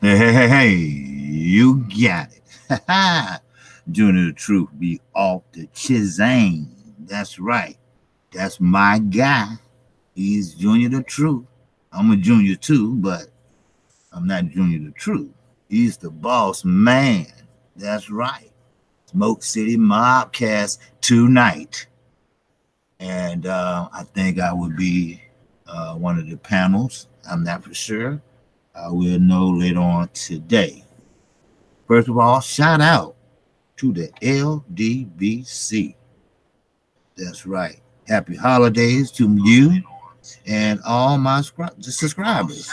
Hey, you got it. Junior the Truth be off the chisane. That's right. That's my guy. He's Junior the Truth. I'm a junior too, but I'm not Junior the Truth. He's the boss man. That's right. Smoke City Mobcast tonight. And I think I would be one of the panels. I'm not for sure. I will know later on today. First of all, shout out to the LDBC. That's right. Happy holidays to you and all my subscribers.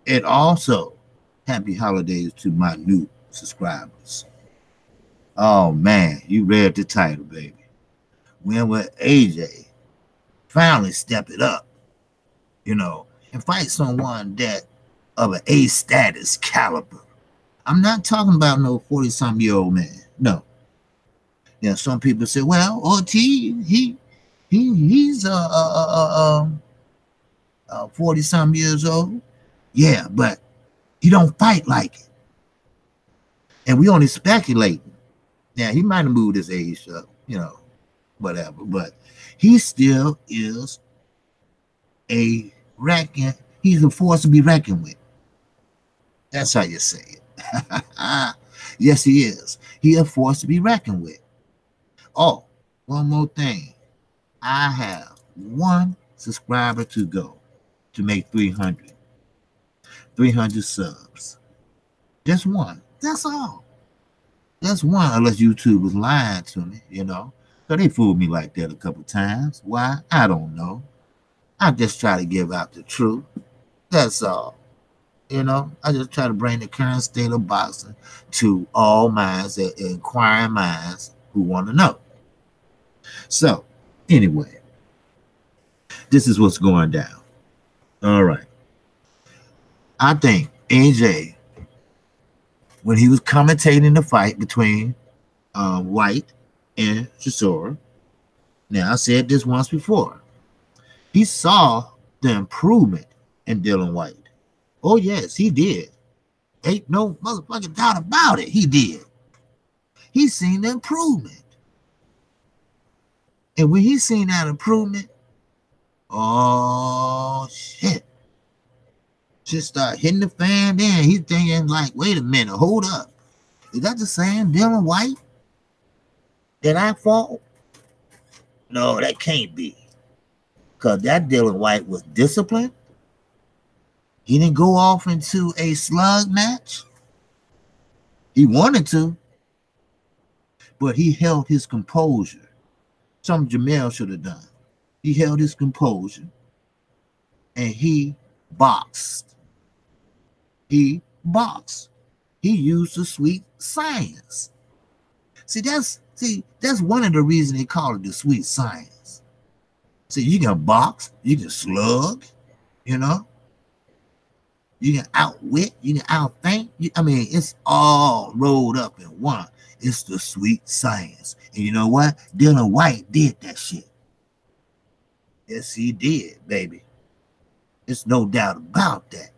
And also, happy holidays to my new subscribers. Oh man, you read the title, baby. When will AJ finally step it up, and fight someone that of an A status caliber? I'm not talking about no 40-some-year-old man. No. Some people say, well, OT, he's 40-some years old. Yeah, but he don't fight like it. And we only speculating. Now, he might have moved his age up, whatever. But he still is he's a force to be reckoned with. That's how you say it. Yes, he is. He a force to be reckoned with. Oh, one more thing. I have one subscriber to go to make 300. 300 subs. Just one. That's all. That's one, unless YouTube was lying to me, So they fooled me like that a couple times. Why? I don't know. I just try to give out the truth. That's all. I just try to bring the current state of boxing to all minds, inquiring minds who want to know. So, anyway, this is what's going down. All right. I think AJ, when he was commentating the fight between White and Chisora, now I said this once before, he saw the improvement in Dylan White. Oh, yes, he did. Ain't no motherfucking doubt about it. He did. He seen the improvement. And when he seen that improvement, oh, shit. Just start hitting the fan then. He's thinking like, wait a minute, hold up. Is that the same Dylan White that I fought? No, that can't be. Because that Dylan White was disciplined. He didn't go off into a slug match. He wanted to, but he held his composure. Something Jamel should have done. He held his composure and he boxed. He boxed. He used the sweet science. See, that's one of the reasons they call it the sweet science. See, you can box, you can slug, You can outwit, you can outthink. It's all rolled up in one. It's the sweet science. And you know what? Dylan White did that shit. Yes, he did, baby. There's no doubt about that.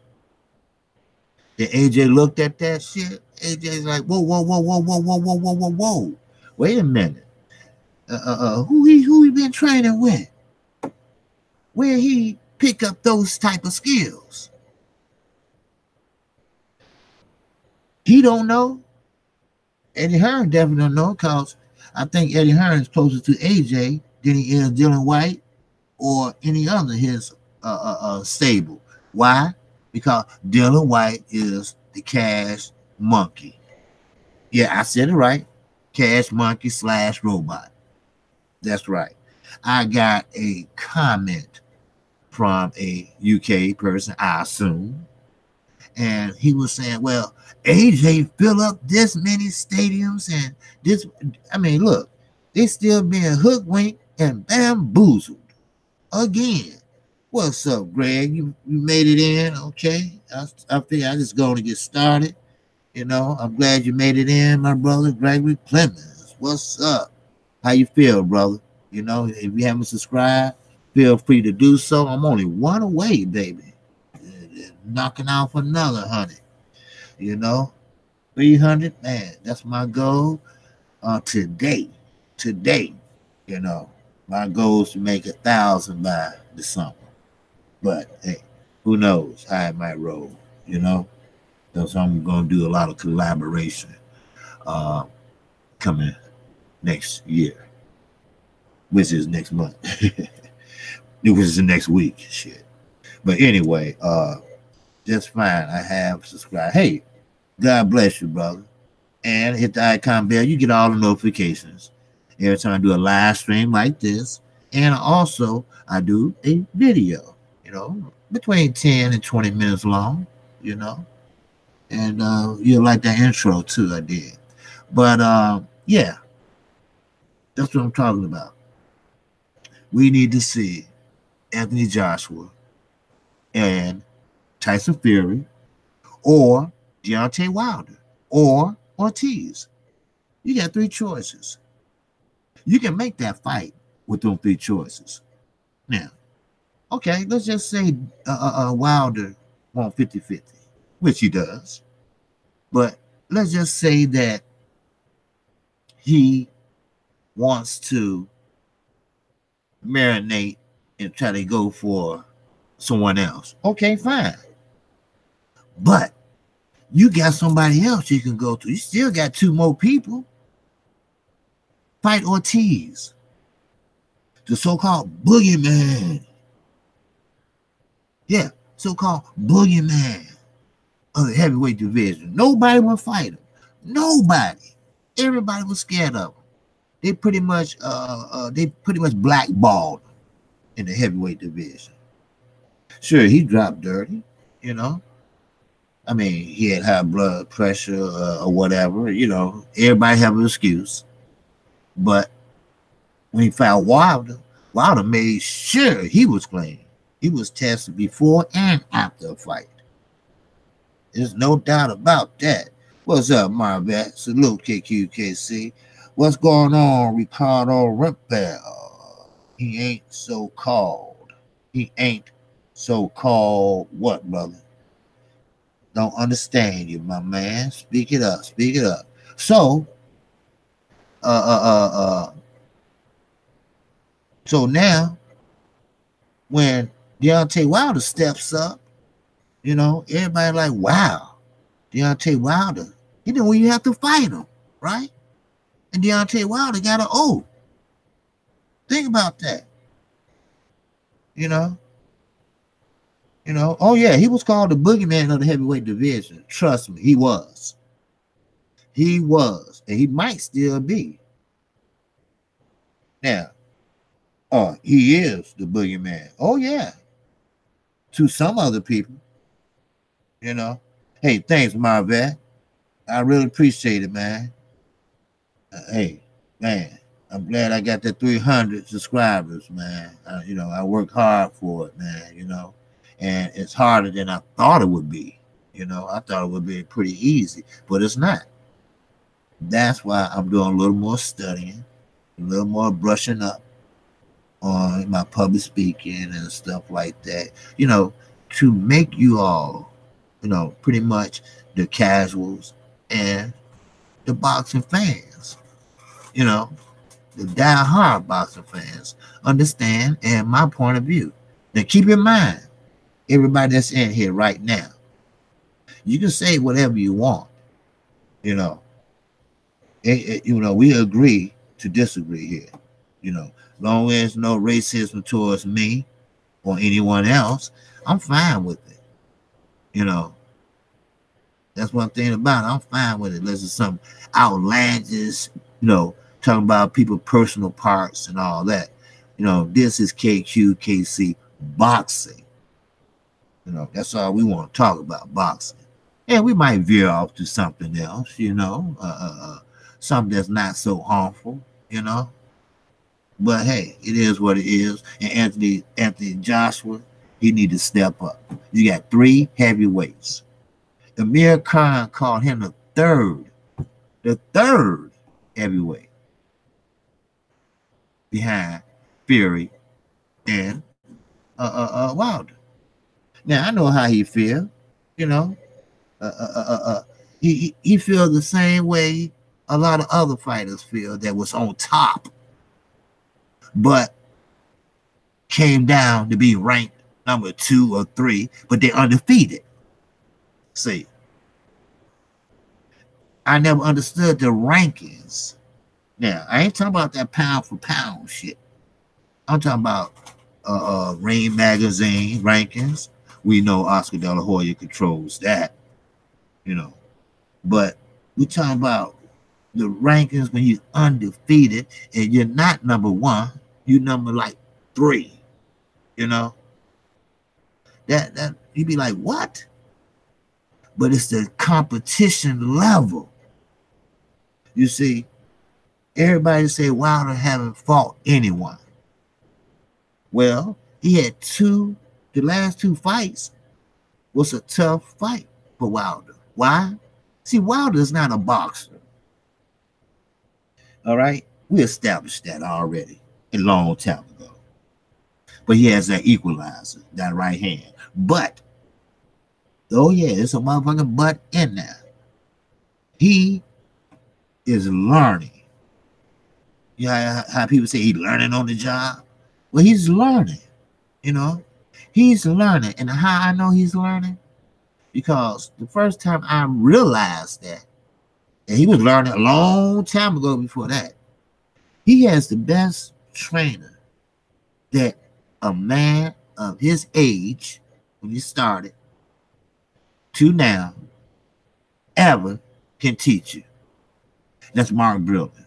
Then AJ looked at that shit. AJ's like, whoa. Wait a minute. Who he been training with? Where he pick up those type of skills? He don't know. Eddie Hearn definitely don't know, because I think Eddie Hearn is closer to AJ than he is Dylan White or any other his stable. Why? Because Dylan White is the cash monkey. Yeah, I said it right. Cash monkey / robot. That's right. I got a comment from a UK person, I assume. And he was saying, well, AJ fill up this many stadiums and this. Look, they still being hoodwinked and bamboozled again. What's up, Greg? You made it in, okay? I think I just going to get started. I'm glad you made it in, my brother, Gregory Clemens. What's up? How you feel, brother? If you haven't subscribed, feel free to do so. I'm only one away, baby. Knocking off another 100. You know, 300, man. That's my goal. Today, today, you know, my goal is to make 1,000 by December. But hey, who knows how it might roll? You know, so I'm gonna do a lot of collaboration uh, coming next year, which is next month, which is the next week. Shit. But anyway, just fine. I have subscribed. Hey, God bless you, brother. And hit the icon bell. You get all the notifications every time I do a live stream like this. And also, I do a video, you know, between 10 and 20 minutes long, you know. And you'll like that intro too, I did. But yeah, that's what I'm talking about. We need to see Anthony Joshua and Tyson Fury or Deontay Wilder or Ortiz. You got three choices. You can make that fight with those three choices. Now, okay, let's just say Wilder won 50-50, which he does. But let's just say that he wants to marinate and try to go for someone else. Okay, fine. But you got somebody else you can go to. You still got two more people. Fight Ortiz, the so-called boogeyman. Yeah, so-called boogeyman of the heavyweight division. Nobody would fight him. Nobody. Everybody was scared of him. They pretty much blackballed him in the heavyweight division. Sure, he dropped dirty, you know. I mean, he had high blood pressure or whatever, you know. Everybody have an excuse. But when he found Wilder, Wilder made sure he was clean. He was tested before and after a fight. There's no doubt about that. What's up, Marvette? Salute, KQKC. What's going on, Ricardo Rimpel? He ain't so-called. He ain't so-called what, brother? Don't understand you, my man. Speak it up. Speak it up. So, so now, when Deontay Wilder steps up, you know, everybody like, wow, Deontay Wilder, he didn't even have to fight him, right? And Deontay Wilder got an O. Think about that. You know, oh yeah, he was called the boogeyman of the heavyweight division. Trust me, he was. He was, and he might still be. Now, he is the boogeyman. Oh yeah, to some other people, you know. Hey, thanks, Marvette. I really appreciate it, man. Hey, man, I'm glad I got that 300 subscribers, man. You know, I work hard for it, man, you know. And it's harder than I thought it would be. You know, I thought it would be pretty easy, but it's not. That's why I'm doing a little more studying, a little more brushing up on my public speaking and stuff like that, you know, to make you all, you know, pretty much the casuals and the boxing fans, you know, the die-hard boxing fans understand and my point of view. Now keep in mind, everybody that's in here right now, you can say whatever you want, you know. You know, we agree to disagree here, you know. Long as no racism towards me or anyone else, I'm fine with it, you know. That's one thing about it. I'm fine with it. Unless it's some outlandish, you know, talking about people's personal parts and all that. You know, this is KQKC boxing. You know, that's all we want to talk about, boxing. And we might veer off to something else, you know, something that's not so harmful, you know. But hey, it is what it is. And Anthony Joshua, he need to step up. You got three heavyweights. Amir Khan called him the third heavyweight behind Fury and Wilder. Now I know how he feel, you know. He feel the same way a lot of other fighters feel that was on top, but came down to be ranked number 2 or 3, but they're undefeated. See, I never understood the rankings. Now, I ain't talking about that pound for pound shit. I'm talking about Ring Magazine rankings. We know Oscar De La Hoya controls that, you know. But we're talking about the rankings when you're undefeated and you're not number 1, you're number like 3, you know. That you'd be like, what? But it's the competition level. You see, everybody say Wilder haven't fought anyone. Well, he had the last 2 fights was a tough fight for Wilder. Why? See, Wilder is not a boxer. All right? We established that already a long time ago. But he has that equalizer, that right hand. But, oh yeah, there's a motherfucking but in there. He is learning. You know how people say he's learning on the job? Well, he's learning, you know. He's learning. And how I know he's learning? Because the first time I realized that, and he was learning a long time ago before that, he has the best trainer that a man of his age, when he started, to now, ever can teach you. That's Mark Brilliant.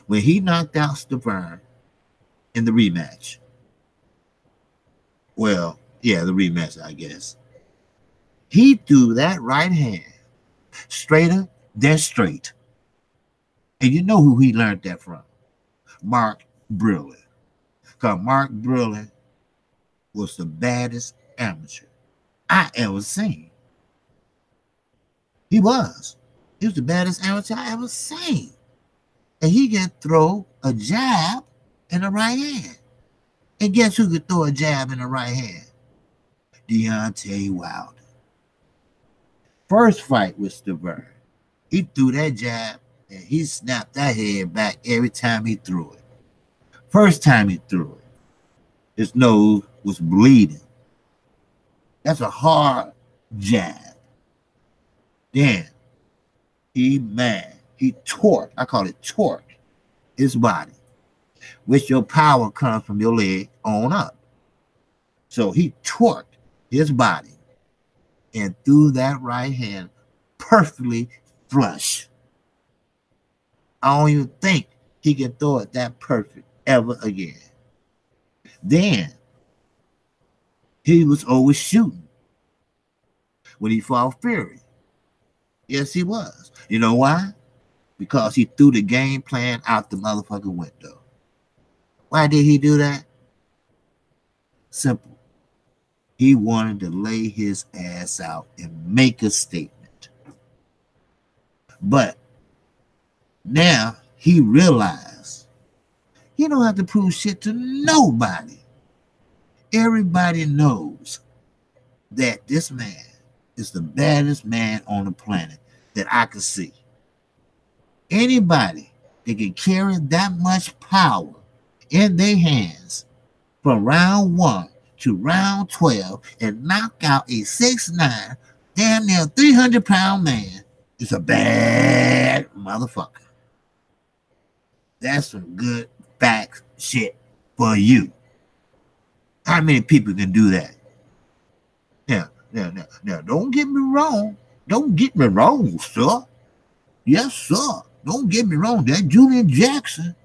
When he knocked out Stavern in the rematch, well, yeah, the rematch, I guess, he threw that right hand straighter than straight. And you know who he learned that from? Mark Brilliant. Because Mark Brilliant was the baddest amateur I ever seen. He was. He was the baddest amateur I ever seen. And he can throw a jab in the right hand. And guess who could throw a jab in the right hand? Deontay Wilder. First fight with Stavern, he threw that jab and he snapped that head back every time he threw it. First time he threw it, his nose was bleeding. That's a hard jab. Then he torqued, I call it torque, his body, which your power comes from your leg on up. So he torqued his body and threw that right hand perfectly flush. I don't even think he can throw it that perfect ever again. Then he was always shooting when he fought Fury. Yes, he was. You know why? Because he threw the game plan out the motherfucking window. Why did he do that? Simple. He wanted to lay his ass out and make a statement. But now he realized he don't have to prove shit to nobody. Everybody knows that this man is the baddest man on the planet that I could see. Anybody that can carry that much power in their hands from round 1 to round 12 and knock out a 6'9", damn near 300-pound man is a bad motherfucker. That's some good fact shit for you. How many people can do that? Now, don't get me wrong. Don't get me wrong, sir. Yes, sir. Don't get me wrong. That Julian Jackson,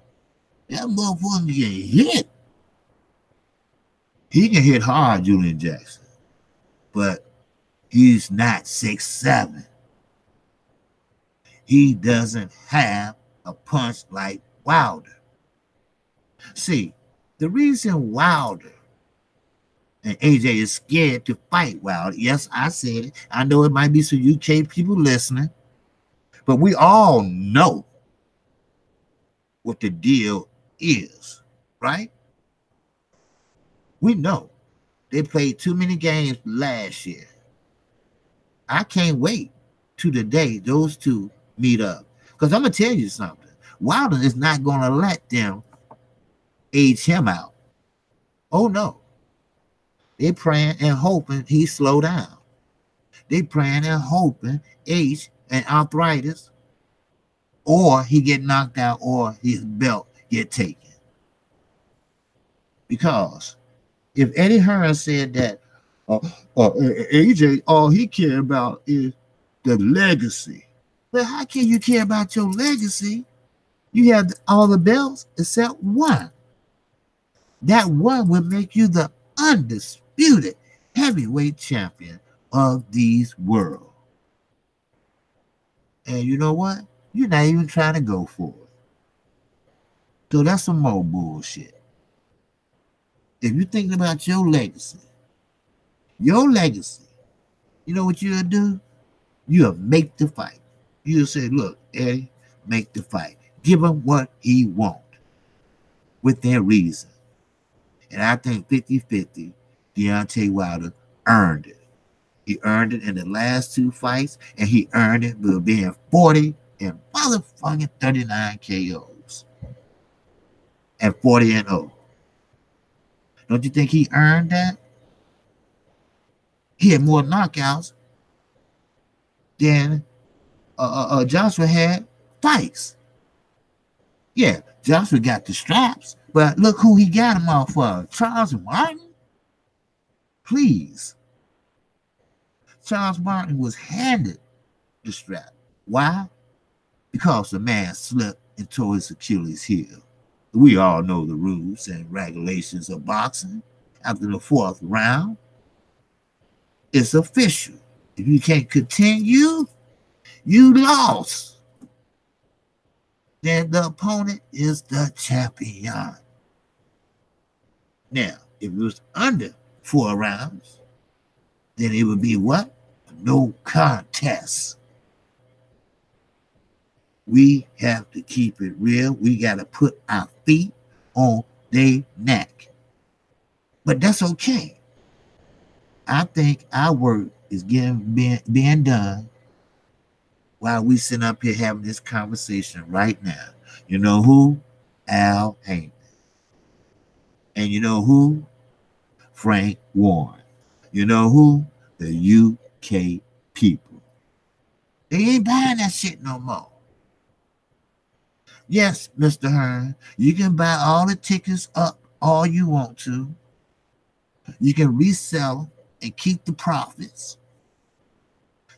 that motherfucker can hit. He can hit hard, Julian Jackson. But he's not 6'7". He doesn't have a punch like Wilder. See, the reason Wilder and AJ is scared to fight Wilder, yes, I said it. I know it might be some UK people listening, but we all know what the deal is, right? We know they played too many games last year. I can't wait to the day those two meet up. Because I'm going to tell you something. Wilder is not going to let them age him out. Oh, no. They praying and hoping he slow down. They praying and hoping age and arthritis, or he get knocked out, or his belt get taken. Because if Eddie Hearn said that AJ, all he care about is the legacy. But how can you care about your legacy? You have all the belts except one. That one will make you the undisputed heavyweight champion of these world. And you know what? You're not even trying to go for it. So that's some more bullshit. If you're thinking about your legacy, you know what you'll do? You'll make the fight. You'll say, look, Eddie, make the fight. Give him what he wants within reason. And I think 50-50, Deontay Wilder earned it. He earned it in the last two fights, and he earned it by being 40 and motherfucking 39 KOs. And 40-0. Don't you think he earned that? He had more knockouts than Joshua had fights. Yeah, Joshua got the straps, but look who he got him off of. Charles Martin? Please. Charles Martin was handed the strap. Why? Because the man slipped and tore his Achilles heel. We all know the rules and regulations of boxing. After the fourth round, it's official. If you can't continue, you lost. Then the opponent is the champion. Now, if it was under 4 rounds, then it would be what? No contest. We have to keep it real. We got to put our feet on their neck. But that's okay. I think our work is being done while we sit up here having this conversation right now. You know who? Al Heyman. And you know who? Frank Warren. You know who? The UK people. They ain't buying that shit no more. Yes, Mr. Hearn, you can buy all the tickets up all you want to. You can resell and keep the profits.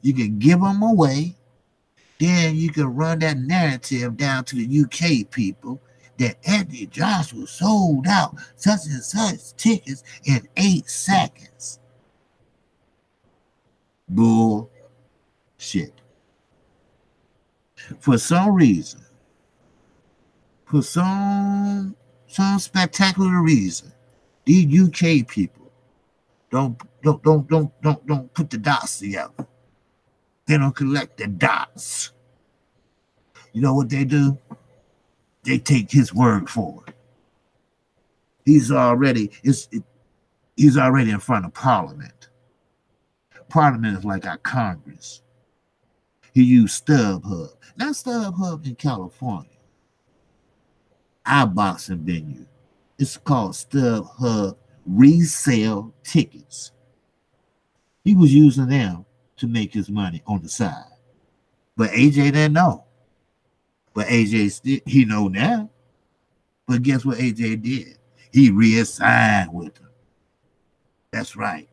You can give them away. Then you can run that narrative down to the UK people that Anthony Joshua sold out such and such tickets in 8 seconds. Bullshit. For some reason, for some spectacular reason, these UK people don't put the dots together. They don't collect the dots. You know what they do? They take his word for it. He's already in front of Parliament. Parliament is like our Congress. He used StubHub. Not StubHub in California. Our boxing venue. It's called StubHub Resale Tickets. He was using them to make his money on the side. But AJ didn't know. But AJ, he know now. But guess what AJ did? He reassigned with him. That's right.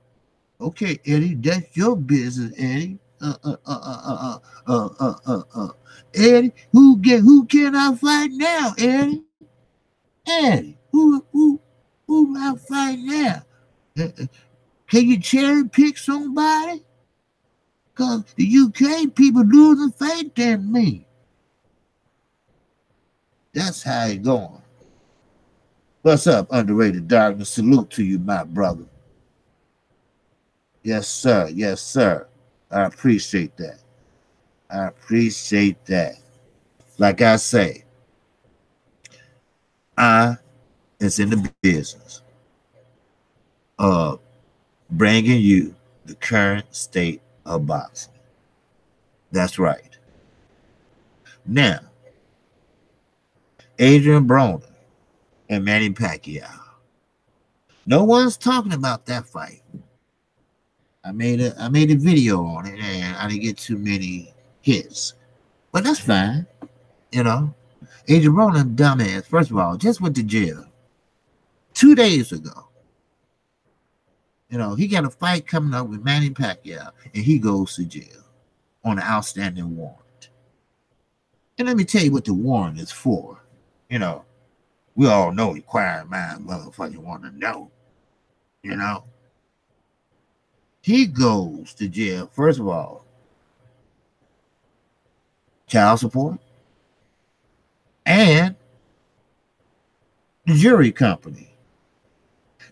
Okay, Eddie, that's your business, Eddie. Eddie, who can I fight now, Eddie? Eddie, who I fight now? Can you cherry pick somebody? Because the UK people losing faith in me. That's how it going. What's up, underrated darkness? Salute to you, my brother. Yes, sir. Yes, sir. I appreciate that. I appreciate that. Like I say, I is in the business of bringing you the current state of boxing. That's right. Now, Adrian Broner and Manny Pacquiao. No one's talking about that fight. I made a video on it and I didn't get too many hits. But that's fine, you know. Adrian Broner, dumbass, first of all, just went to jail 2 days ago. You know, he got a fight coming up with Manny Pacquiao, and he goes to jail on an outstanding warrant. And let me tell you what the warrant is for. You know, we all know inquiring minds motherfucking want to know. You know, he goes to jail, first of all, child support, and the jury company.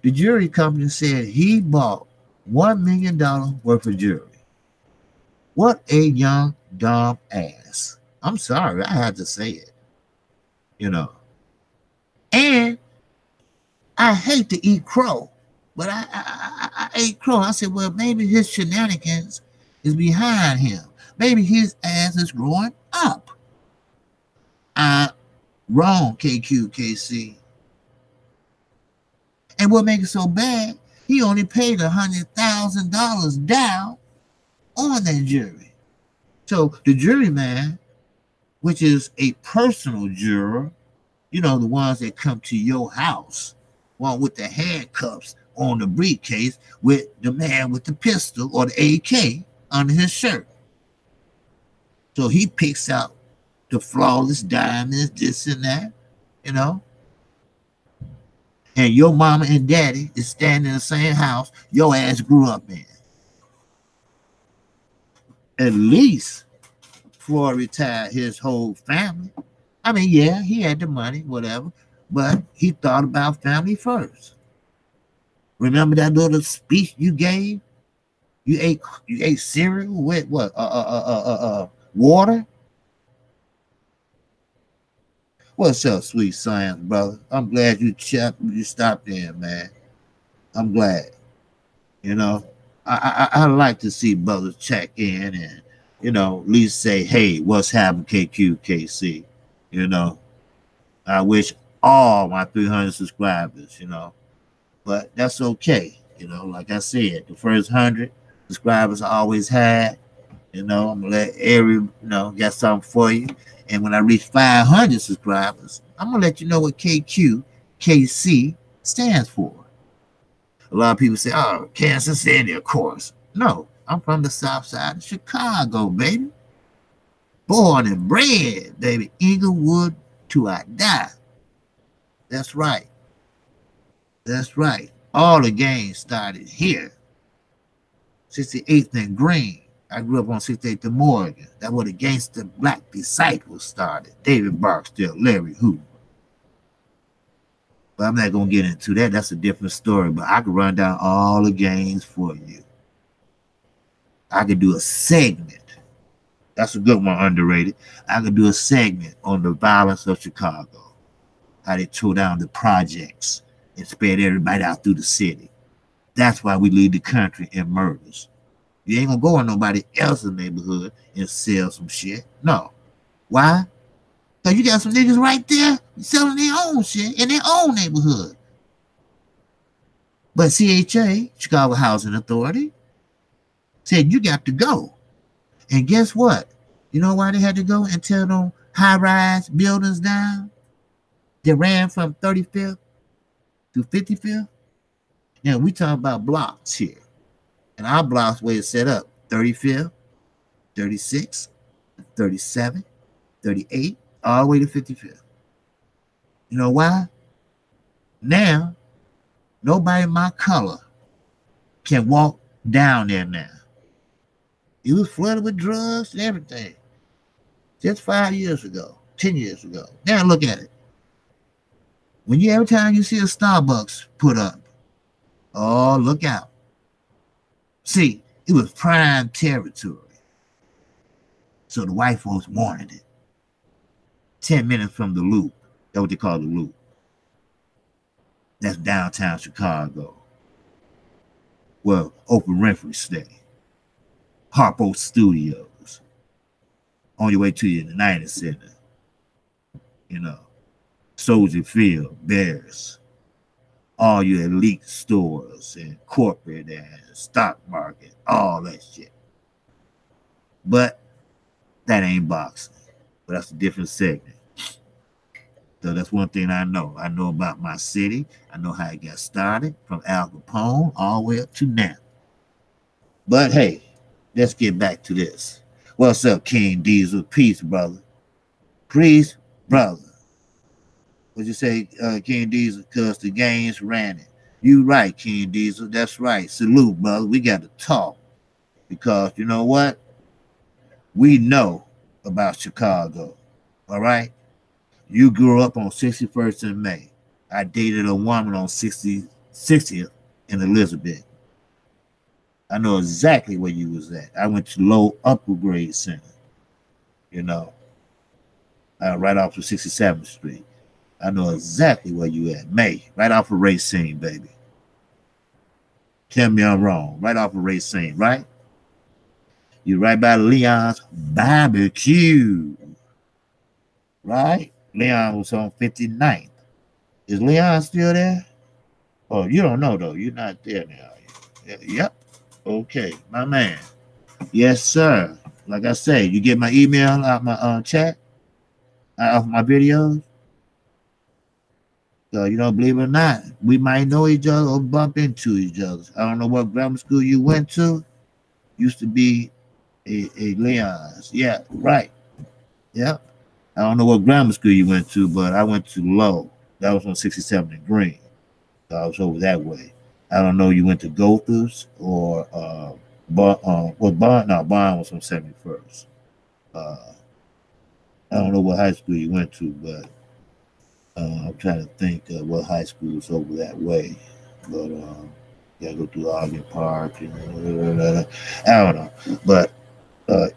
The jury company said he bought $1 million worth of jewelry. What a young, dumb ass. I'm sorry, I had to say it. You know. And I hate to eat crow, but I ate crow. I said, well, maybe his shenanigans is behind him. Maybe his ass is growing up. Wrong, KQKC. And what makes it so bad, he only paid $100,000 down on that jury. So the juryman, which is a personal juror, you know, the ones that come to your house, one with the handcuffs on the briefcase with the man with the pistol or the AK under his shirt. So he picks out the flawless diamonds, this and that, you know. And your mama and daddy is standing in the same house your ass grew up in. At least Floyd retired his whole family. I mean, yeah, he had the money, whatever, but he thought about family first. Remember that little speech you gave? You ate cereal with what? Water? What's up, sweet science, brother? I'm glad you stopped in, man. I'm glad. You know, I like to see brothers check in and, you know, at least say, hey, what's happening, KQKC? You know, I wish all my 300 subscribers, you know, but that's okay. You know, like I said, the first 100 subscribers I always had, you know, I'm going to let you know, get something for you. And when I reach 500 subscribers, I'm going to let you know what KQKC stands for. A lot of people say, oh, Kansas City, of course. No, I'm from the south side of Chicago, baby. Born and bred, baby. Inglewood till I die. That's right. That's right. All the games started here. 68th and Green. I grew up on 68th and Morgan. That's where the gangster black disciples started. David Barksdale, Larry Hoover. But I'm not going to get into that. That's a different story. But I could run down all the games for you. I could do a segment. That's a good one, underrated. I could do a segment on the violence of Chicago. How they tore down the projects and spread everybody out through the city. That's why we lead the country in murders. You ain't going to go in nobody else's neighborhood and sell some shit. No. Why? Because you got some niggas right there selling their own shit in their own neighborhood. But CHA, Chicago Housing Authority, said you got to go. And guess what? You know why they had to go and tear them high-rise buildings down? They ran from 35th to 55th. Now, we talking about blocks here. And our blocks where it's set up, 35th, 36, 37, 38, all the way to 55th. You know why? Now, nobody my color can walk down there now. It was flooded with drugs and everything. Just 5 years ago, 10 years ago. Now look at it. Every time you see a Starbucks put up, oh, look out. See, it was prime territory. So the white folks wanted it. 10 minutes from the Loop. That's what they call the Loop. That's downtown Chicago. Well, Oprah Winfrey stay. Harpo Studios, on your way to your United Center, you know, Soldier Field, Bears, all your elite stores and corporate and stock market, all that shit. But that ain't boxing. But that's a different segment. So that's one thing I know. I know about my city. I know how it got started from Al Capone all the way up to now. But hey, let's get back to this. What's up, King Diesel? Peace, brother. Peace, brother. What'd you say, King Diesel? Because the games ran it. You right, King Diesel. That's right. Salute, brother. We got to talk. Because you know what? We know about Chicago. All right? You grew up on 61st and May. I dated a woman on 60th and Elizabeth. I know exactly where you was at. I went to low upper grade center, you know, right off of 67th Street. I know exactly where you at. May, right off of Racine, baby. Tell me I'm wrong. Right off of Racine, right? You right by Leon's Barbecue. Right? Leon was on 59th. Is Leon still there? Oh, you don't know, though. You're not there now. Yep. Okay, my man. Yes, sir. Like I say, you get my email out my chat, off my videos. So, you know, believe it or not, we might know each other or bump into each other. I don't know what grammar school you went to. Used to be a Leon's. Yeah, right. Yep. I don't know what grammar school you went to, but I went to Low. That was on 67th and Green. So I was over that way. I don't know you went to Gothers or Bond was on 71st. I don't know what high school you went to, but I'm trying to think of what high school is over that way. But gotta go through Ogden Park and I don't know. But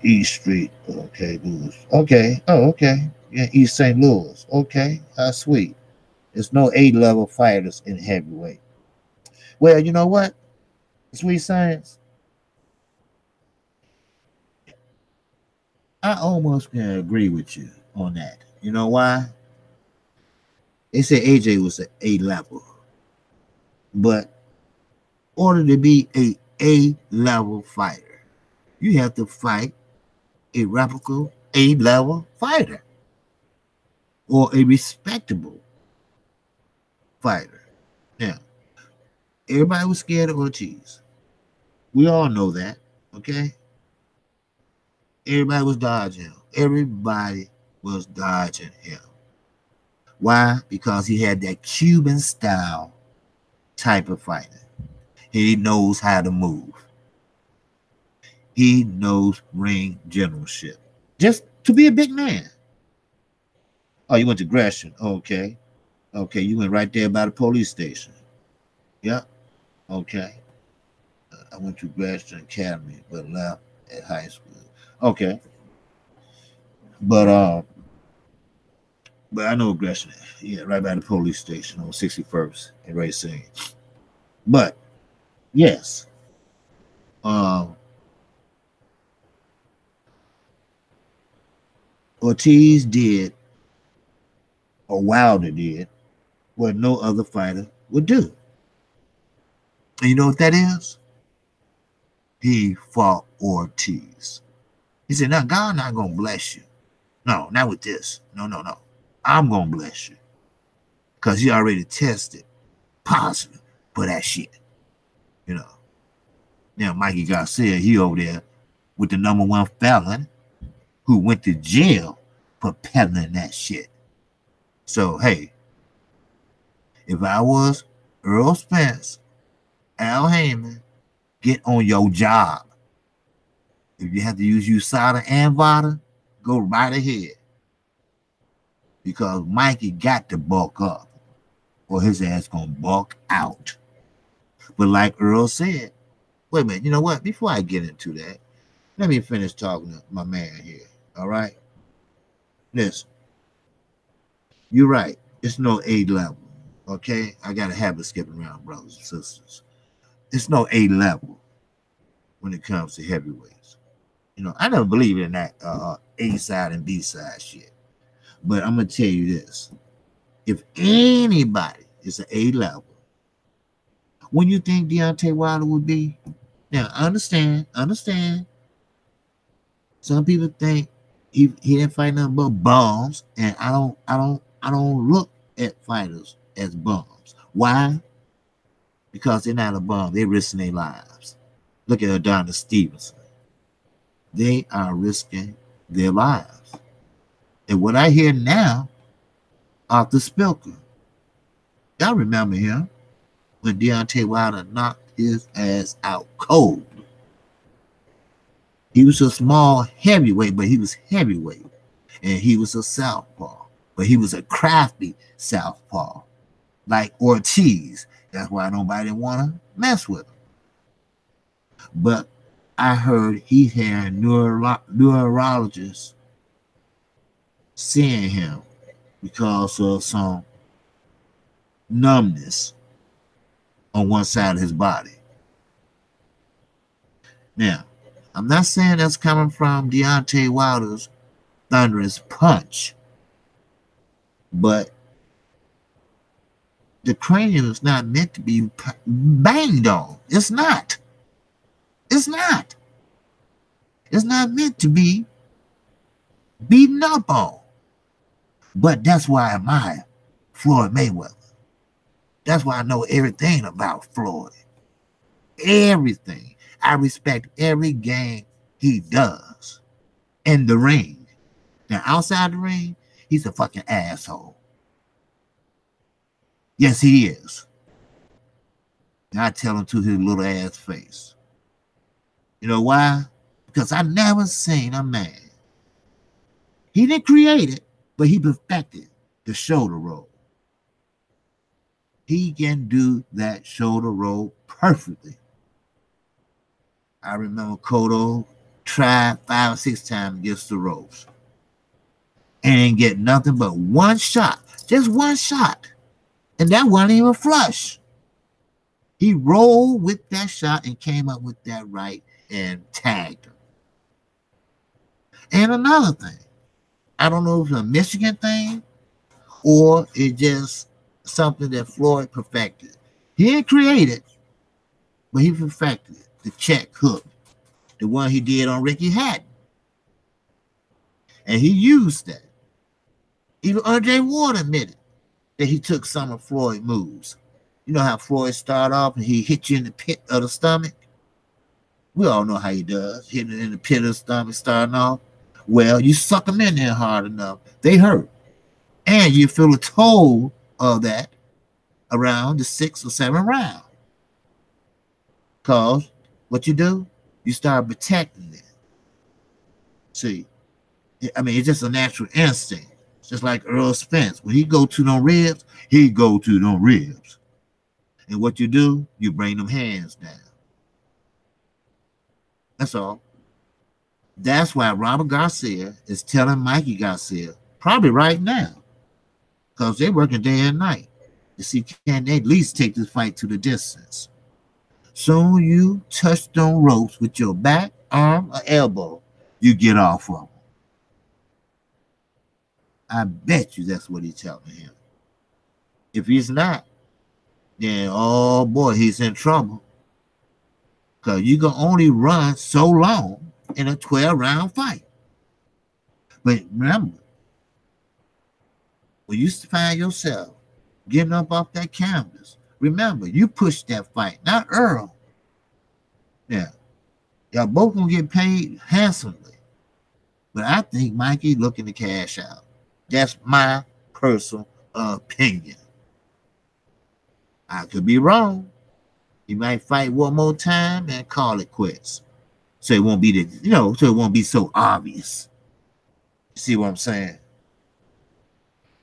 East Street, okay, Louis. Okay, oh, okay. Yeah, East St. Louis. Okay, sweet. There's no A-level fighters in heavyweight. Well, you know what? Sweet Science. I almost can agree with you on that. You know why? They said AJ was an A-level. But in order to be a A-level fighter, you have to fight a reputable A-level fighter or a respectable fighter. Now, everybody was scared of Ortiz. We all know that, okay? Everybody was dodging him. Everybody was dodging him. Why? Because he had that Cuban style type of fighting. He knows how to move. He knows ring generalship. Just to be a big man. Oh, you went to Gresham. Okay. Okay, you went right there by the police station. Yep. Okay. I went to Gresham Academy, but left at high school. Okay. But I know Gresham. Yeah, right by the police station on 61st and Racine. But yes. Ortiz did, or Wilder did, what no other fighter would do. And you know what that is? He fought Ortiz. He said, now God not going to bless you. No, not with this. No. I'm going to bless you. Because he already tested positive for that shit. You know. Now, Mikey Garcia, he over there with the #1 felon who went to jail for peddling that shit. So, hey, if I was Earl Spence, Al Heyman, get on your job. If you have to use USADA and VADA, go right ahead. Because Mikey got to bulk up or his ass gonna bulk out. But like Earl said, wait a minute, you know what? Before I get into that, let me finish talking to my man here. All right? Listen, you're right. It's no A-level. Okay? I got a habit skipping around, brothers and sisters. It's no A-level when it comes to heavyweights. I never believed in that A side and B side shit. But I'm gonna tell you this: if anybody is an A level, when you think Deontay Wilder would be, now understand. Some people think he didn't fight nothing but bums, and I don't look at fighters as bums. Why? Because they're not a bum. They're risking their lives. Look at Adonis Stevenson. They are risking their lives. And what I hear now, Arthur Spilker, y'all remember him when Deontay Wilder knocked his ass out cold. He was a small heavyweight, but he was heavyweight. And he was a southpaw, but he was a crafty southpaw, like Ortiz. That's why nobody want to mess with him. But I heard he had neurologists seeing him because of some numbness on one side of his body. Now, I'm not saying that's coming from Deontay Wilder's thunderous punch, but the cranium is not meant to be banged on. It's not. It's not. It's not meant to be beaten up on. But that's why I admire Floyd Mayweather. That's why I know everything about Floyd. Everything. I respect every game he does in the ring. Now, outside the ring, he's a fucking asshole. Yes, he is. And I tell him to his little ass face. You know why? Because I never seen a man. He didn't create it, but he perfected the shoulder roll. He can do that shoulder roll perfectly. I remember Cotto tried 5 or 6 times against the ropes and didn't get nothing but one shot, just one shot. And that wasn't even flush. He rolled with that shot and came up with that right and tagged him. And another thing, I don't know if it's a Michigan thing or it's just something that Floyd perfected. He didn't create it, but he perfected it. The check hook, the one he did on Ricky Hatton. And he used that. Even Andre Ward admitted that he took some of Floyd's moves. You know how Floyd started off and he hit you in the pit of the stomach? We all know how he does, hitting it in the pit of the stomach starting off. Well, you suck them in there hard enough, they hurt. And you feel a toll of that around the 6th or 7th round. Because what you do, you start protecting it. See, I mean, it's just a natural instinct. It's just like Earl Spence. When he go to them ribs, he go to them ribs. And what you do, you bring them hands down. That's all. That's why Robert Garcia is telling Mikey Garcia, probably right now, because they're working day and night, to see can they at least take this fight to the distance. Soon you touch them ropes with your back, arm, or elbow, you get off of them. I bet you that's what he's telling him. If he's not, then, oh boy, he's in trouble. Because you can only run so long in a 12-round fight. But remember, when you find yourself getting up off that canvas, remember, you pushed that fight, not Earl. Yeah. Y'all both gonna get paid handsomely. But I think Mikey looking to cash out. That's my personal opinion. I could be wrong. He might fight one more time and call it quits. So it won't be so it won't be so obvious. You see what I'm saying?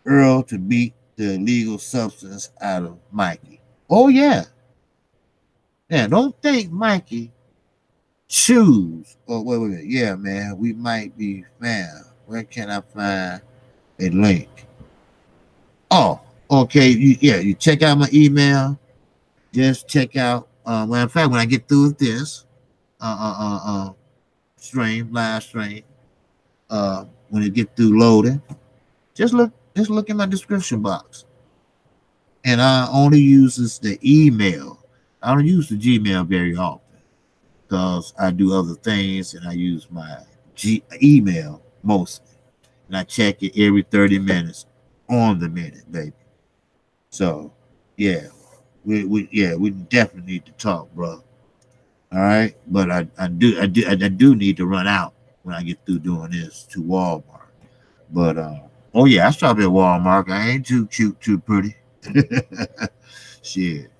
Earl to beat the illegal substance out of Mikey. Oh, yeah. Yeah, don't think Mikey choose. Oh, wait. Yeah, man, we might be found. Where can I find a link? Oh, okay. You check out my email. Just check out, in fact, when I get through with this, live stream. When it get through loading, just look in my description box. And I only uses the email. I don't use the Gmail very often because I do other things and I use my email mostly. And I check it every 30 minutes on the minute, baby. So, yeah, we definitely need to talk, bro. All right, but I do need to run out when I get through doing this to Walmart. But oh yeah, I shop at Walmart. I ain't too cute, too pretty. Shit,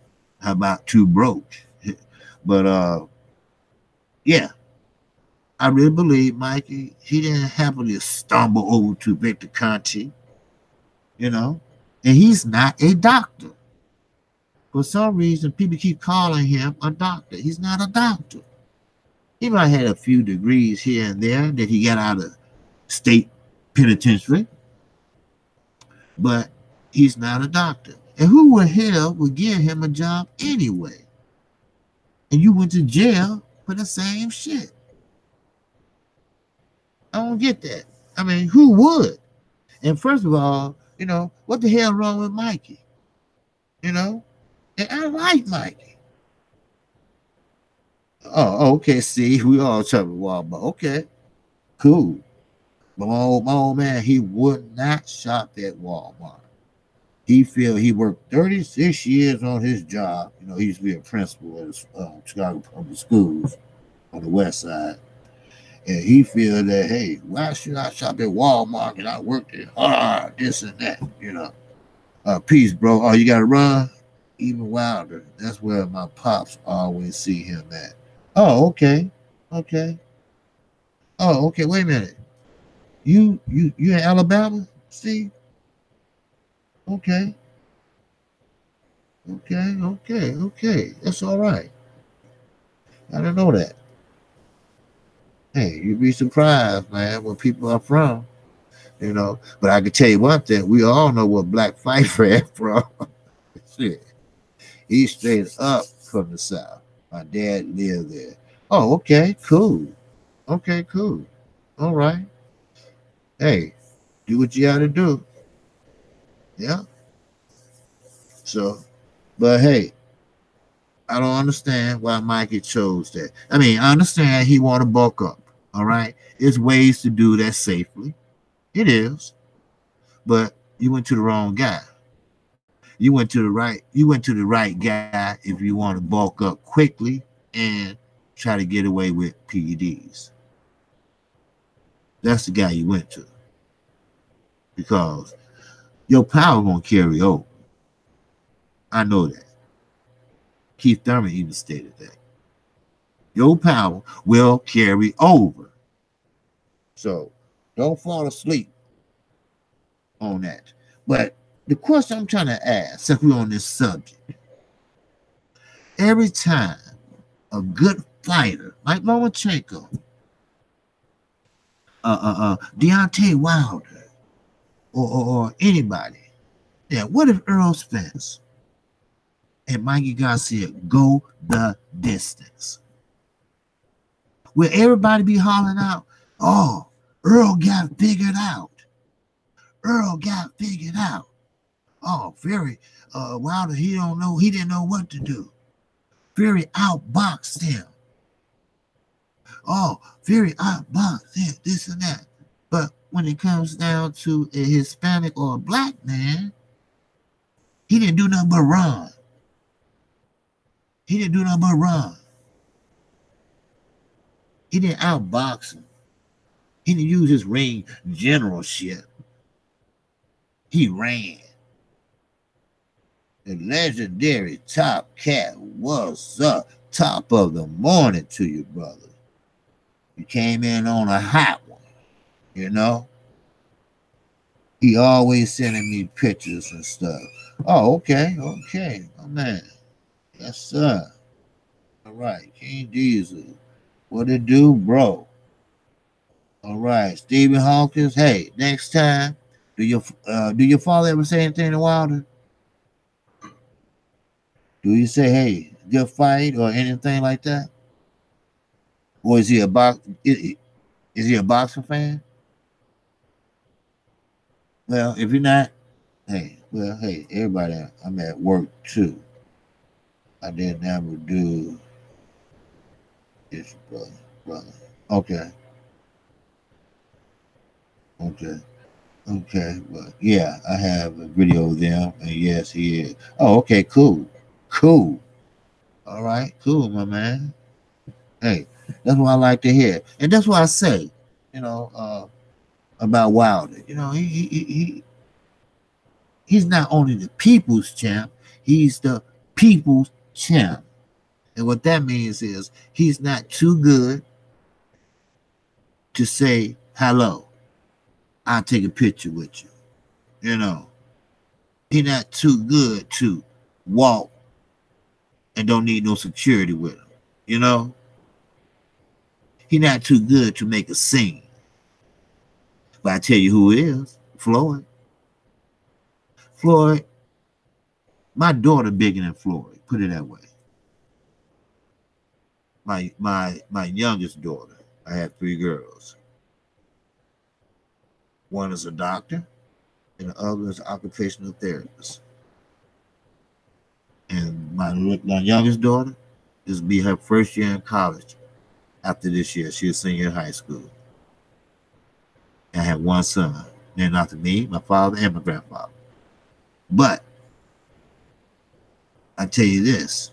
how about too broke? But yeah, I really believe Mikey. He didn't happen to stumble over to Victor Conti, you know, and he's not a doctor. For some reason, people keep calling him a doctor. He's not a doctor. He might have had a few degrees here and there that he got out of state penitentiary, but he's not a doctor. And who the hell would give him a job anyway? And you went to jail for the same shit. I don't get that. I mean, who would? And first of all, what the hell wrong with Mikey? And I like Mikey. Oh, okay. See, we all talking Walmart. Okay, cool. But my old man, he would not shop at Walmart. He worked 36 years on his job. He used to be a principal at Chicago Public Schools on the west side. And he feel that, hey, why should I shop at Walmart and I worked it hard, this and that, peace, bro. Oh, you got to run? Even wilder. That's where my pops always see him at. Oh, okay. Okay. Oh, okay. Wait a minute. You in Alabama, Steve? Okay. Okay. That's all right. I didn't know that. Hey, you'd be surprised, man, where people are from, But I can tell you one thing: we all know where Black Pfeiffer is from. Shit, he's straight up from the South. My dad lived there. Oh, okay, cool. Okay, cool. All right. Hey, do what you got to do. Yeah. So, but hey, I don't understand why Mikey chose that. I mean, I understand he want to bulk up. All right. There's ways to do that safely. It is. But you went to the wrong guy. You went to the right guy if you want to bulk up quickly and try to get away with PEDs. That's the guy you went to. Because your power gonna carry over. I know that. Keith Thurman even stated that. Your power will carry over. So don't fall asleep on that. But the question I'm trying to ask, since we're on this subject, every time a good fighter like Lomachenko, Deontay Wilder, or anybody, yeah, what if Earl Spence and Mikey Garcia go the distance? Will everybody be hollering out, oh, Earl got figured out. Earl got figured out. Oh, Fury, Wilder, he didn't know what to do. Fury outboxed him. Oh, Fury outboxed him, this and that. But when it comes down to a Hispanic or a black man, he didn't do nothing but run. He didn't outbox him. He didn't use his ring generalship. He ran. The legendary Top Cat, what's up? Top of the morning to you, brother. You came in on a hot one, He always sending me pictures and stuff. Oh, okay. Oh, man. Yes, sir. All right. King Diesel. What it do, bro? All right. Stephen Hawkins. Hey, next time, do your father ever say anything to Wilder? Do you say, hey, good fight or anything like that? Or is he a is he a boxing fan? Well, if you're not, hey, everybody, I'm at work too. I didn't ever do this, brother. Okay, okay, okay. But yeah, I have a video of them, and yes, he is. Oh, okay, cool. All right, cool, my man. Hey, that's what I like to hear, and that's what I say. You know, about Wilder. You know, he's not only the people's champ, he's the people's champ. And what that means is he's not too good to say hello. I'll take a picture with you. You know, he's not too good to walk and don't need no security with him. You know, he's not too good to make a scene. But I tell you who is Floyd. Floyd, my daughter bigger than Floyd. Put it that way. My youngest daughter. I have 3 girls. One is a doctor, and the other is an occupational therapist. And my youngest daughter is be her first year in college. After this year, she's a senior in high school. And I have 1 son, named after me, my father, and my grandfather. But I tell you this,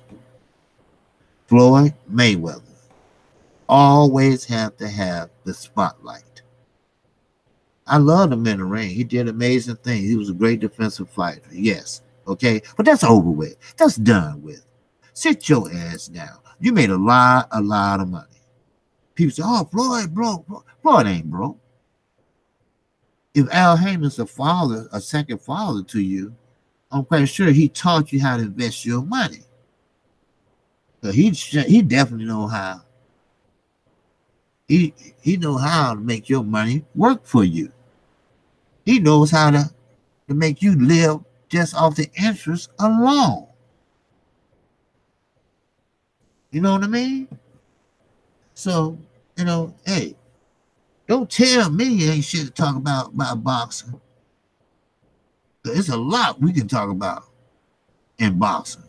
Floyd Mayweather always have to have the spotlight. I loved him in the ring. He did amazing things. He was a great defensive fighter. Yes. Okay. But that's over with. That's done with. Sit your ass down. You made a lot of money. People say, oh, Floyd broke. Floyd ain't broke. If Al Heyman's a second father to you, I'm quite sure he taught you how to invest your money. So he definitely know how. He know how to make your money work for you. He knows how to make you live just off the interest alone. You know what I mean? So, you know, hey, don't tell me you ain't shit to talk about boxing. There's a lot we can talk about in boxing.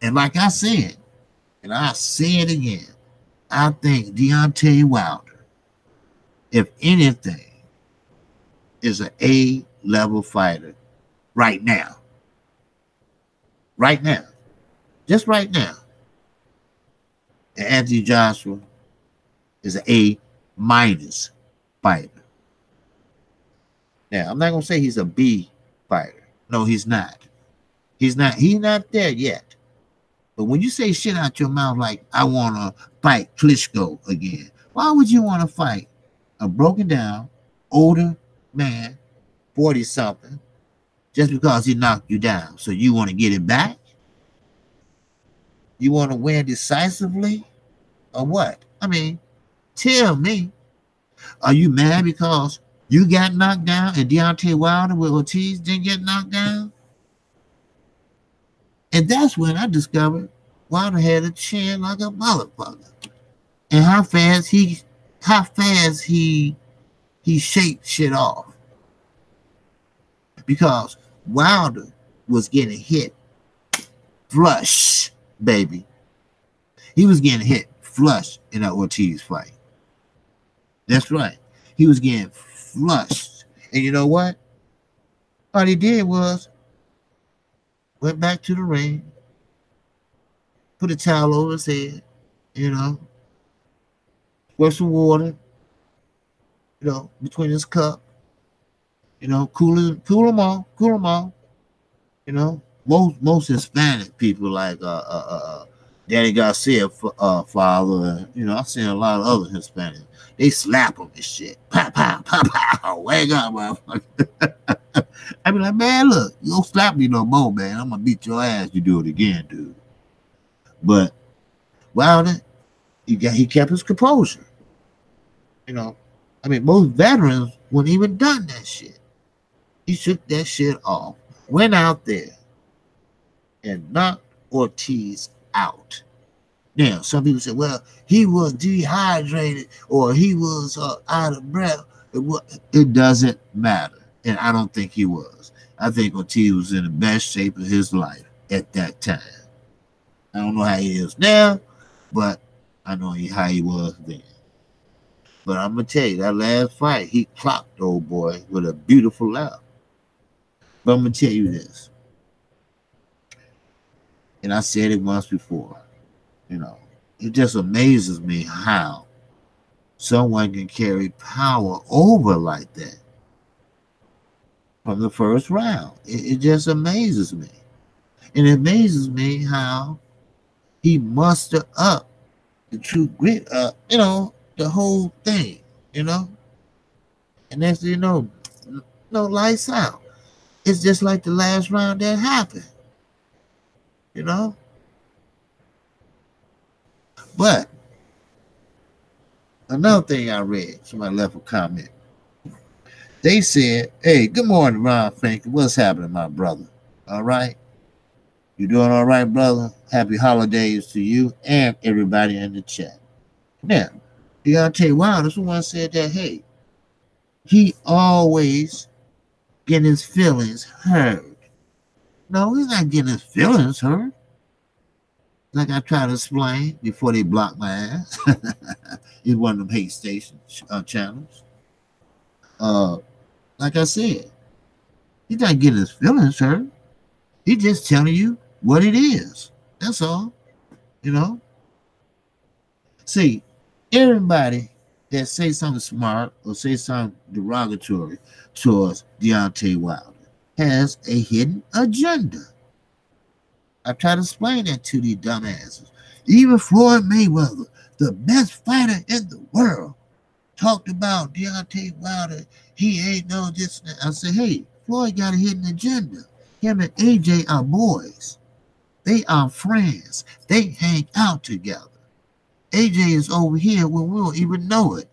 And like I said, and I say it again, I think Deontay Wilder, if anything, is an A-level fighter right now. Right now. Just right now. And Anthony Joshua is an A- fighter. Now, I'm not going to say he's a B fighter. No, he's not. He's not there yet. But when you say shit out your mouth like, I want to fight Klitschko again, why would you want to fight a broken down, older man, 40-something, just because he knocked you down? So you want to get it back? You want to win decisively? Or what? I mean, tell me, are you mad because you got knocked down and Deontay Wilder with Ortiz didn't get knocked down? And that's when I discovered Wilder had a chin like a motherfucker. And how fast he shaped shit off. Because Wilder was getting hit flush, baby. He was getting hit flush in that Ortiz fight. That's right. He was getting flushed. And you know what? All he did was went back to the ring, put a towel over his head, you know, pour some water, you know, between his cup, you know, cool them off, you know. Most Hispanic people like Danny Garcia father, you know, I've seen a lot of other Hispanics. They slap him and shit. Pow, pow, pow, pow. Wake up, motherfucker. I be like, man, look, you don't slap me no more, man. I'm gonna beat your ass. You do it again, dude. But Wilder, he kept his composure. You know, I mean, most veterans wouldn't even done that shit. He shook that shit off, went out there, and knocked Ortiz out. Now, some people say, well, he was dehydrated or he was out of breath. It doesn't matter. And I don't think he was. I think Ortiz was in the best shape of his life at that time. I don't know how he is now, but I know how he was then. But I'm going to tell you, that last fight, he clocked the old boy with a beautiful left. But I'm going to tell you this, and I said it once before, it just amazes me how someone can carry power over like that from the first round. It just amazes me. And it amazes me how he mustered up the true grit, the whole thing, And next thing you know, no lights out. It's just like the last round that happened, But another thing I read, somebody left a comment. They said, hey, good morning, Ron Frank. What's happening, my brother? All right? You doing all right, brother? Happy holidays to you and everybody in the chat. Now, Deontay Wilder, someone said that, hey, he always getting his feelings hurt. No, he's not getting his feelings hurt. Like I try to explain before they block my ass. It's one of them hate station channels. Like I said, he's not getting his feelings hurt. He's just telling you what it is. That's all. See, everybody that say something smart or say something derogatory towards Deontay Wilder has a hidden agenda. I try to explain that to these dumbasses. Even Floyd Mayweather, the best fighter in the world, talked about Deontay Wilder. He ain't no this. I said, hey, Floyd got a hidden agenda. Him and AJ are boys. They are friends. They hang out together. AJ is over here when we don't even know it.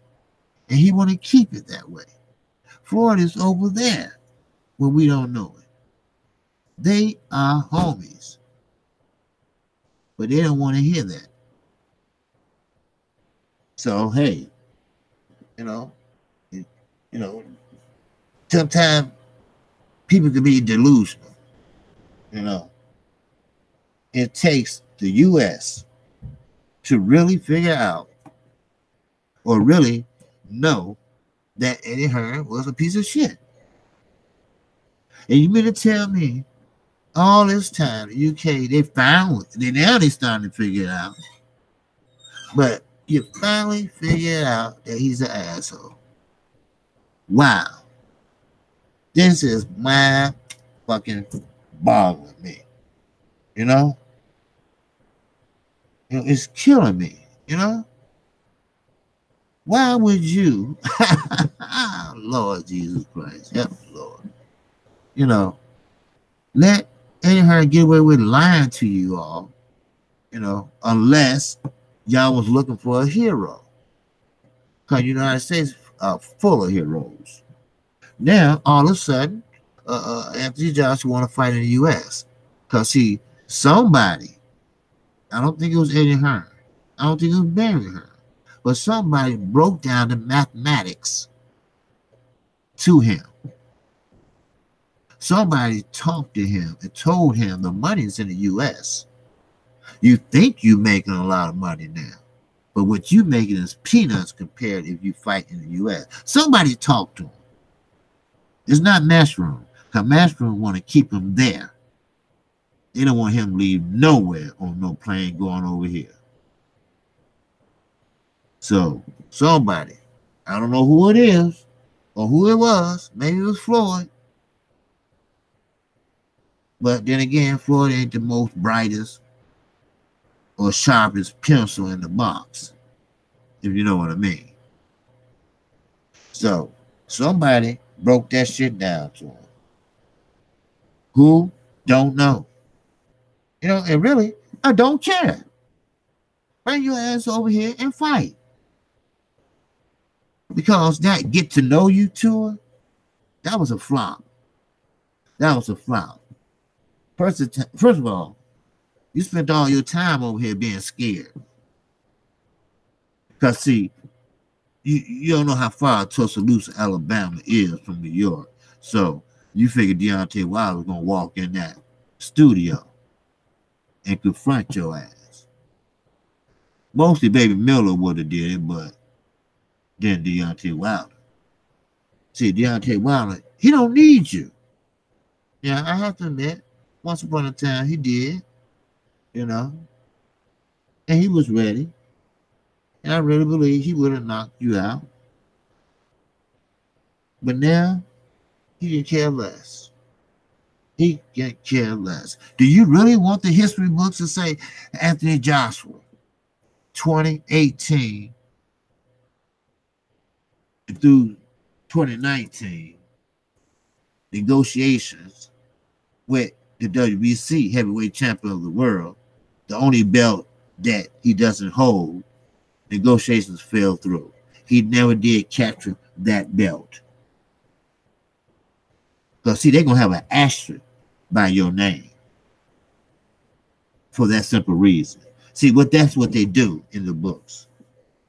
And he want to keep it that way. Floyd is over there when we don't know it. They are homies. But they don't want to hear that. So, hey, sometimes people can be delusional. It takes the U.S. to really figure out or really know that Eddie Hearn was a piece of shit. And you mean to tell me all this time, the UK, now they starting to figure it out. But you finally figure out that he's an asshole. Wow. This is my fucking boggling me. It's killing me, Why would you, Lord Jesus Christ, help me, Lord, let Eddie Hearn get away with lying to you all, unless y'all was looking for a hero. Because the United States are full of heroes. Now, all of a sudden, Anthony Joshua want to fight in the U.S. Because, see, somebody, I don't think it was Eddie Hearn. I don't think it was Barry Hearn. But somebody broke down the mathematics to him. Somebody talked to him and told him the money's in the U.S. You think you're making a lot of money now. But what you making is peanuts compared if you fight in the U.S. Somebody talked to him. It's not Matchroom. Because Matchroom want to keep him there. They don't want him to leave nowhere on no plane going over here. So, somebody, I don't know who it is or who it was. Maybe it was Floyd. But then again, Floyd ain't the most brightest or sharpest pencil in the box, if you know what I mean. So, somebody broke that shit down to him. Who? Don't know. And really, I don't care. Bring your ass over here and fight. Because that get to know you tour, that was a flop. That was a flop. First of all, you spent all your time over here being scared. Because, see, you don't know how far Tuscaloosa, Alabama is from New York. So you figured Deontay Wilder was going to walk in that studio and confront your ass. Mostly Baby Miller would have did it, but then Deontay Wilder. See, Deontay Wilder, he don't need you. Yeah, I have to admit, once upon a time he did, you know, and he was ready. And I really believe he would have knocked you out. But now, he can care less. He can care less. Do you really want the history books to say Anthony Joshua, 2018 through 2019, negotiations with the WBC heavyweight champion of the world, the only belt that he doesn't hold, negotiations fell through. He never did capture that belt. Because, see, they're going to have an asterisk by your name for that simple reason. See, that's what they do in the books.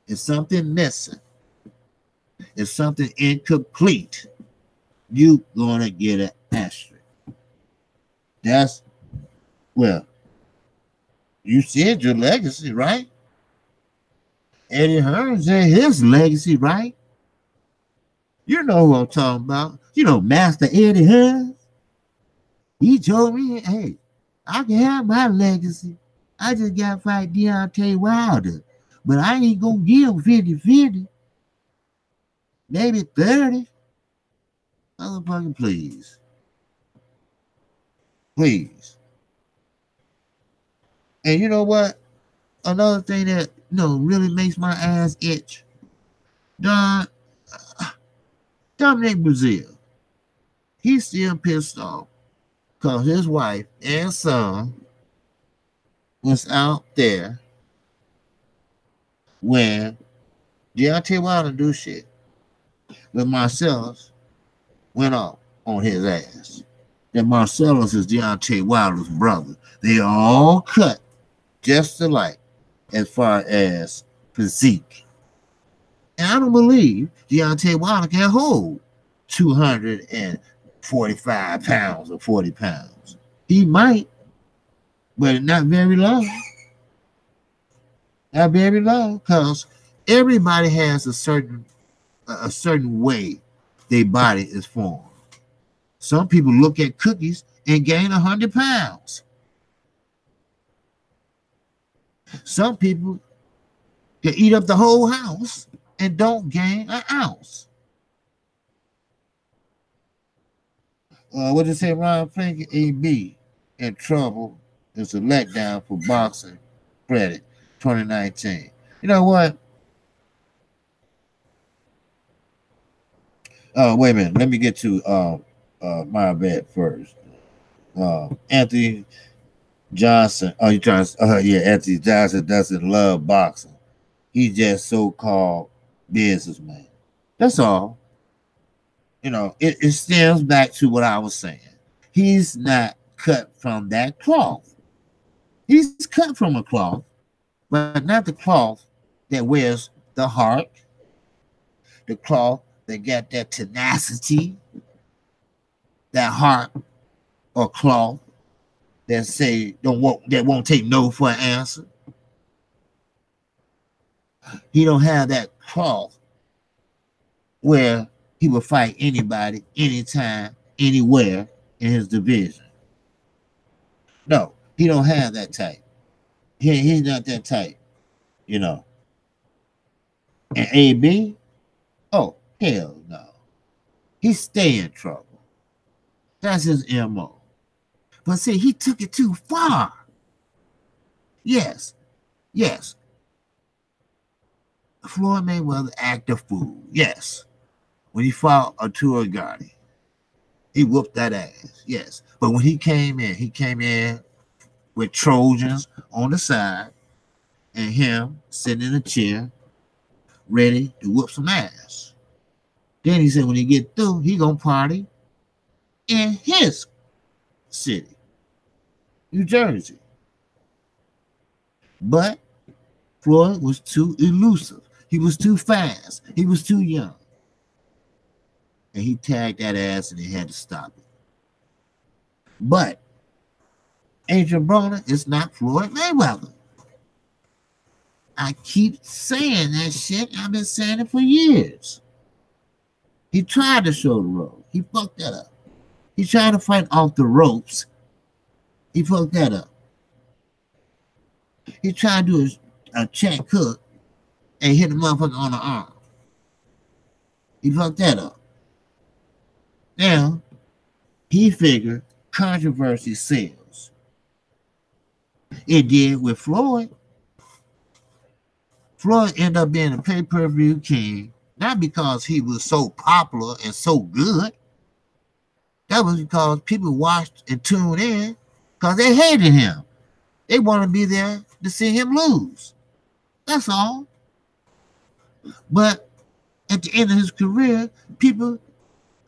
If something missing, if something incomplete, you're going to get an asterisk. That's, well, you said your legacy, right? Eddie Hearn said his legacy, right? You know who I'm talking about. You know, Master Eddie Hearn. He told me, hey, I can have my legacy. I just got to fight Deontay Wilder. But I ain't going to give him 50-50. Maybe 30. Motherfucker, please. Please. And you know what? Another thing that, really makes my ass itch. Dominic Brazil. He's still pissed off because his wife and son was out there when Deontay Wilder do shit. But Marcellus went off on his ass. That Marcellus is Deontay Wilder's brother. They all cut just alike as far as physique. And I don't believe Deontay Wilder can hold 245 pounds or 40 pounds. He might, but not very long. Not very long, because everybody has a certain way their body is formed. Some people look at cookies and gain 100 pounds. Some people can eat up the whole house and don't gain an ounce. What did it say, Ron Frank? AB in trouble. It's a letdown for boxing credit 2019. You know what? Wait a minute. Let me get to my bet first. Anthony Johnson. Oh, you trying to? Yeah, Anthony Johnson doesn't love boxing. He's just so-called businessman. That's all. It stems back to what I was saying. He's not cut from that cloth. He's cut from a cloth, but not the cloth that wears the heart, the cloth that got that tenacity, that heart or cloth that say that won't take no for an answer. He don't have that cloth where he will fight anybody, anytime, anywhere in his division. No, he don't have that type. He's not that type, And AB, oh, hell no. He stay in trouble. That's his MO. But see, he took it too far. Yes. Floyd Mayweather act a fool. Yes. When he fought Arturo Gatti, he whooped that ass. Yes. But when he came in with Trojans on the side and him sitting in a chair ready to whoop some ass. Then he said when he get through, he gonna party in his city, New Jersey. But Floyd was too elusive. He was too fast. He was too young. And he tagged that ass and he had to stop it. But Adrian Broner is not Floyd Mayweather. I keep saying that shit. I've been saying it for years. He tried to show the road. He fucked that up. He tried to fight off the ropes. He fucked that up. He tried to do a check hook and hit the motherfucker on the arm. He fucked that up. Now, he figured controversy sells. It did with Floyd. Floyd ended up being a pay-per-view king, not because he was so popular and so good. That was because people watched and tuned in because they hated him. They wanted to be there to see him lose. That's all. But at the end of his career, people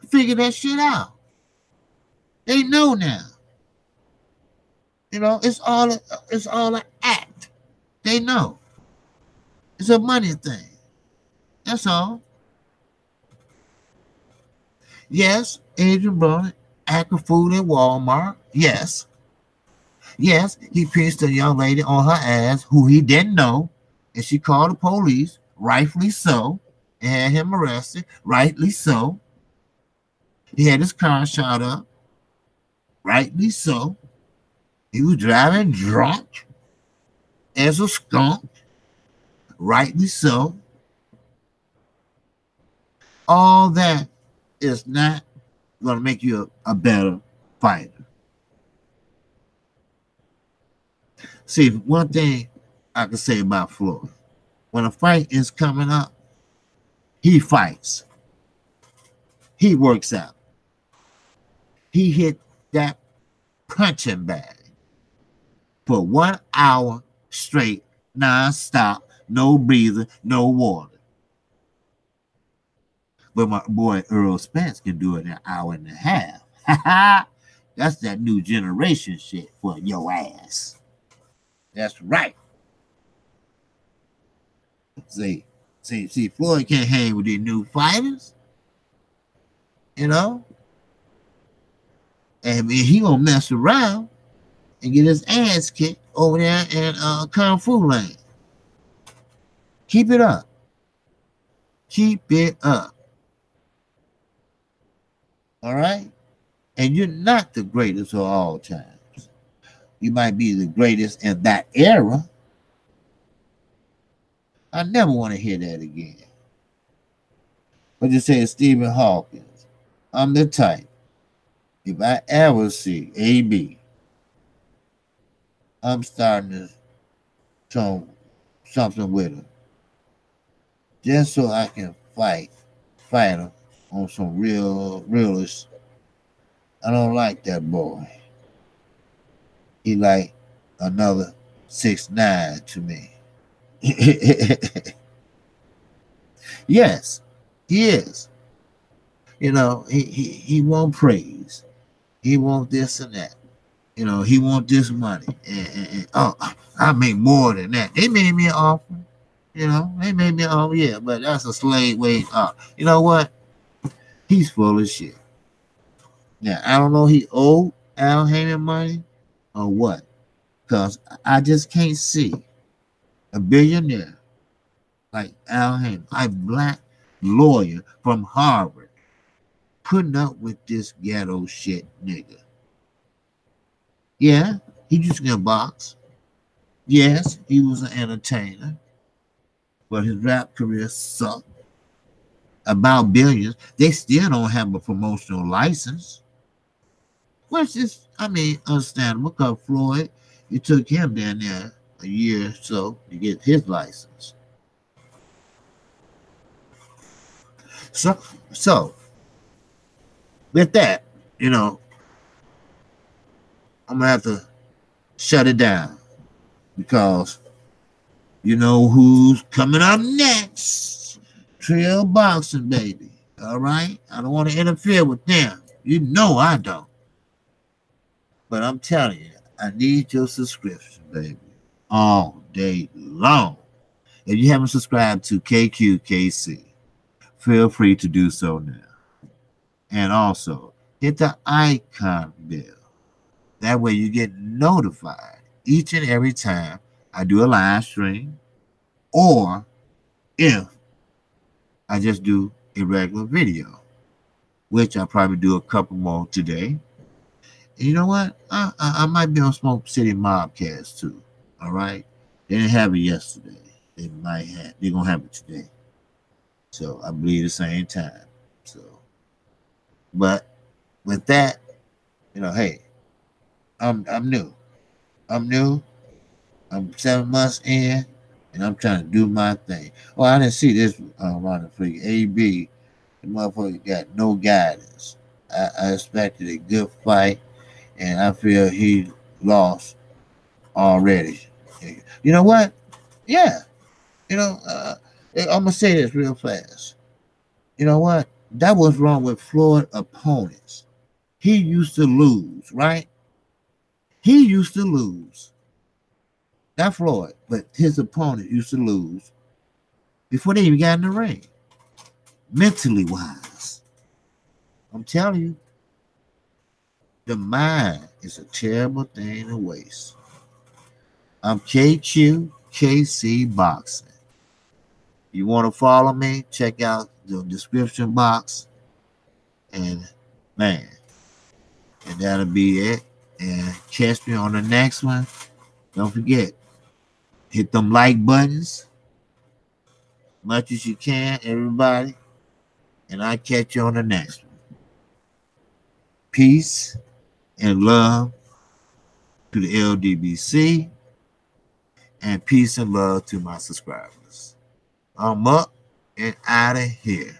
figured that shit out. They know now. You know, it's all an act. They know. It's a money thing. That's all. Yes, Adrian Broner acting food in Walmart. Yes. Yes, he pinched a young lady on her ass who he didn't know, and she called the police, rightfully so, and had him arrested, rightly so. He had his car shot up, rightly so. He was driving drunk as a skunk, rightly so. All that is not going to make you a better fighter. See, one thing I can say about Floyd, when a fight is coming up, he fights. He works out. He hit that punching bag for 1 hour straight, non-stop, no breather, no water. But my boy Earl Spence can do it in an hour and a half. That's that new generation shit for your ass. That's right. See, Floyd can't hang with these new fighters. You know? And he gonna mess around and get his ass kicked over there in Kung Fu Lane. Keep it up. Keep it up. All right? And you're not the greatest of all times. You might be the greatest in that era. I never want to hear that again. But you say Stephen Hawkins, I'm the type. If I ever see AB, I'm starting to show something with her. Just so I can fight her on some realist. I don't like that boy. He like another 6'9" to me. Yes, he is. You know, he won't praise. He won't this and that. You know, he want this money. And oh, I make more than that. They made me an offer. You know, they made me an offer. Yeah, but that's a slave wage. You know what? He's full of shit. Now, I don't know he owed Al Heyman money or what. Because I just can't see a billionaire like Al Heyman, a black lawyer from Harvard, putting up with this ghetto shit nigga. Yeah, he just gonna box. Yes, he was an entertainer, but his rap career sucked. About billions, they still don't have a promotional license, which is, I mean, understandable. Because Floyd, it took him down there a year or so to get his license. So with that, you know, I'm gonna have to shut it down because you know who's coming up next. Trail boxing, baby. All right? I don't want to interfere with them. You know I don't. But I'm telling you, I need your subscription, baby. All day long. If you haven't subscribed to KQKC, feel free to do so now. And also, hit the icon bell. That way you get notified each and every time I do a live stream, or if I just do a regular video, which I'll probably do a couple more today. And you know what? I might be on Smoke City Mobcast too. All right? They didn't have it yesterday. They're going to have it today. So I believe the same time. So, but with that, hey, I'm new. I'm new. I'm 7 months in, and I'm trying to do my thing. Oh, I didn't see this around the fleet. AB, the motherfucker got no guidance. I expected a good fight, and I feel he lost already. You know what? Yeah. I'm going to say this real fast. You know what? That was wrong with Floyd opponents. He used to lose, right? He used to lose. Not Floyd, but his opponent used to lose before they even got in the ring. Mentally wise. I'm telling you, the mind is a terrible thing to waste. I'm KQKC Boxing. You want to follow me? Check out the description box. And man, and that'll be it. And catch me on the next one. Don't forget, hit them like buttons much as you can, everybody. And I'll catch you on the next one. Peace and love to the LDBC, and peace and love to my subscribers. I'm up and out of here.